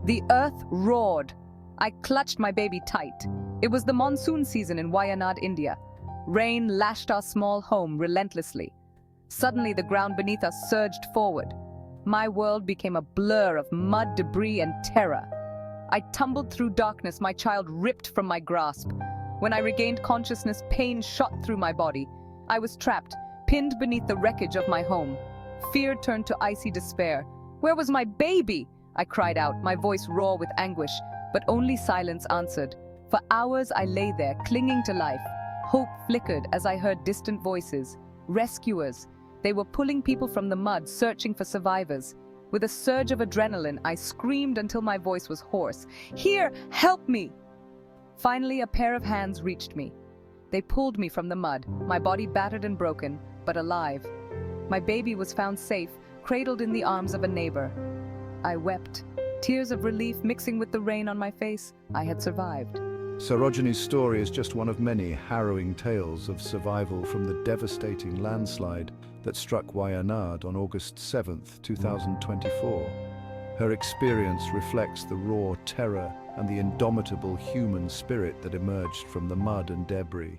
The earth roared. I clutched my baby tight. It was the monsoon season in Wayanad, India. Rain lashed our small home relentlessly. Suddenly, the ground beneath us surged forward. My world became a blur of mud, debris, and terror. I tumbled through darkness, my child ripped from my grasp. When I regained consciousness, pain shot through my body. I was trapped, pinned beneath the wreckage of my home. Fear turned to icy despair. Where was my baby? I cried out, my voice raw with anguish, but only silence answered. For hours I lay there, clinging to life. Hope flickered as I heard distant voices. Rescuers. They were pulling people from the mud, searching for survivors. With a surge of adrenaline, I screamed until my voice was hoarse. Here, help me! Finally, a pair of hands reached me. They pulled me from the mud, my body battered and broken, but alive. My baby was found safe, cradled in the arms of a neighbor. I wept, tears of relief mixing with the rain on my face. I had survived. Sarojini's story is just one of many harrowing tales of survival from the devastating landslide that struck Wayanad on August 7, 2024. Her experience reflects the raw terror and the indomitable human spirit that emerged from the mud and debris.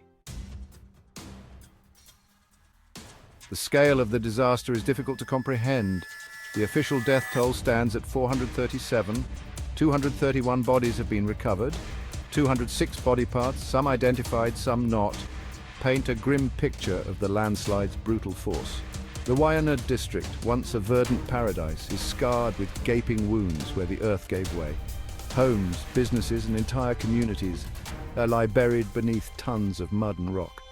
The scale of the disaster is difficult to comprehend. The official death toll stands at 437. 231 bodies have been recovered. 206 body parts, some identified, some not, paint a grim picture of the landslide's brutal force. The Wayanad district, once a verdant paradise, is scarred with gaping wounds where the earth gave way. Homes, businesses, and entire communities lie buried beneath tons of mud and rock.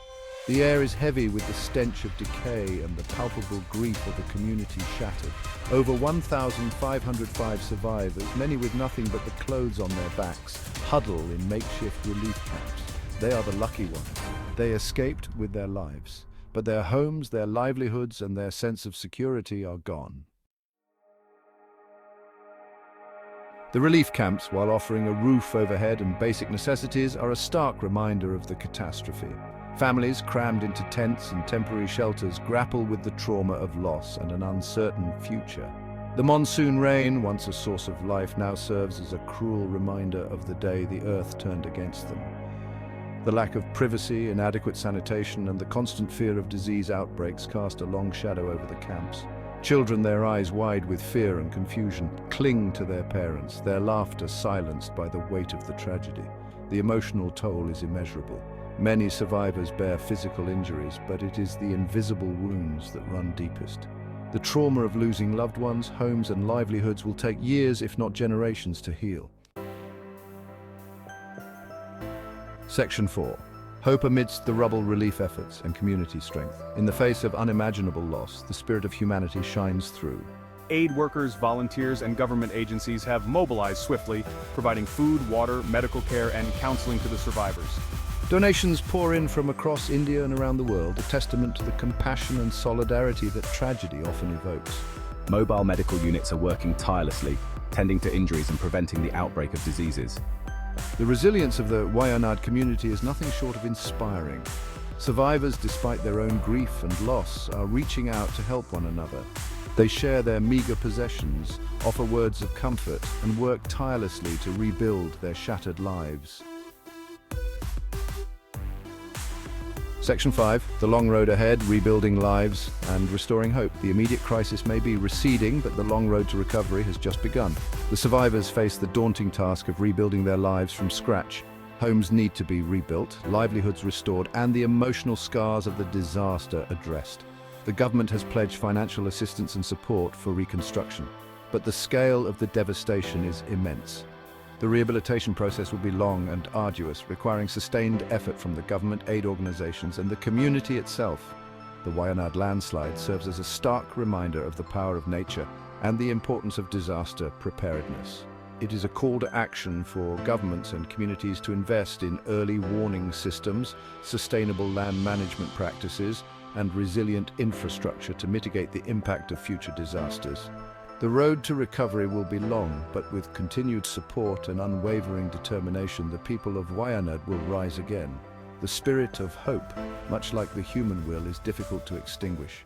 The air is heavy with the stench of decay and the palpable grief of a community shattered. Over 1,505 survivors, many with nothing but the clothes on their backs, huddle in makeshift relief camps. They are the lucky ones. They escaped with their lives, but their homes, their livelihoods, and their sense of security are gone. The relief camps, while offering a roof overhead and basic necessities, are a stark reminder of the catastrophe. Families crammed into tents and temporary shelters grapple with the trauma of loss and an uncertain future. The monsoon rain, once a source of life, now serves as a cruel reminder of the day the earth turned against them. The lack of privacy, inadequate sanitation, and the constant fear of disease outbreaks cast a long shadow over the camps. Children, their eyes wide with fear and confusion, cling to their parents, their laughter silenced by the weight of the tragedy. The emotional toll is immeasurable. Many survivors bear physical injuries, but it is the invisible wounds that run deepest. The trauma of losing loved ones, homes, and livelihoods will take years, if not generations, to heal. Section 4. Hope amidst the rubble, relief efforts, and community strength. In the face of unimaginable loss, the spirit of humanity shines through. Aid workers, volunteers, and government agencies have mobilized swiftly, providing food, water, medical care, and counseling to the survivors. Donations pour in from across India and around the world, a testament to the compassion and solidarity that tragedy often evokes. Mobile medical units are working tirelessly, tending to injuries and preventing the outbreak of diseases. The resilience of the Wayanad community is nothing short of inspiring. Survivors, despite their own grief and loss, are reaching out to help one another. They share their meager possessions, offer words of comfort, and work tirelessly to rebuild their shattered lives. Section 5. The long road ahead, rebuilding lives and restoring hope. The immediate crisis may be receding, but the long road to recovery has just begun. The survivors face the daunting task of rebuilding their lives from scratch. Homes need to be rebuilt, livelihoods restored, and the emotional scars of the disaster addressed. The government has pledged financial assistance and support for reconstruction, but the scale of the devastation is immense. The rehabilitation process will be long and arduous, requiring sustained effort from the government, aid organizations, and the community itself. The Wayanad landslide serves as a stark reminder of the power of nature and the importance of disaster preparedness. It is a call to action for governments and communities to invest in early warning systems, sustainable land management practices, and resilient infrastructure to mitigate the impact of future disasters. The road to recovery will be long, but with continued support and unwavering determination, the people of Wayanad will rise again. The spirit of hope, much like the human will, is difficult to extinguish.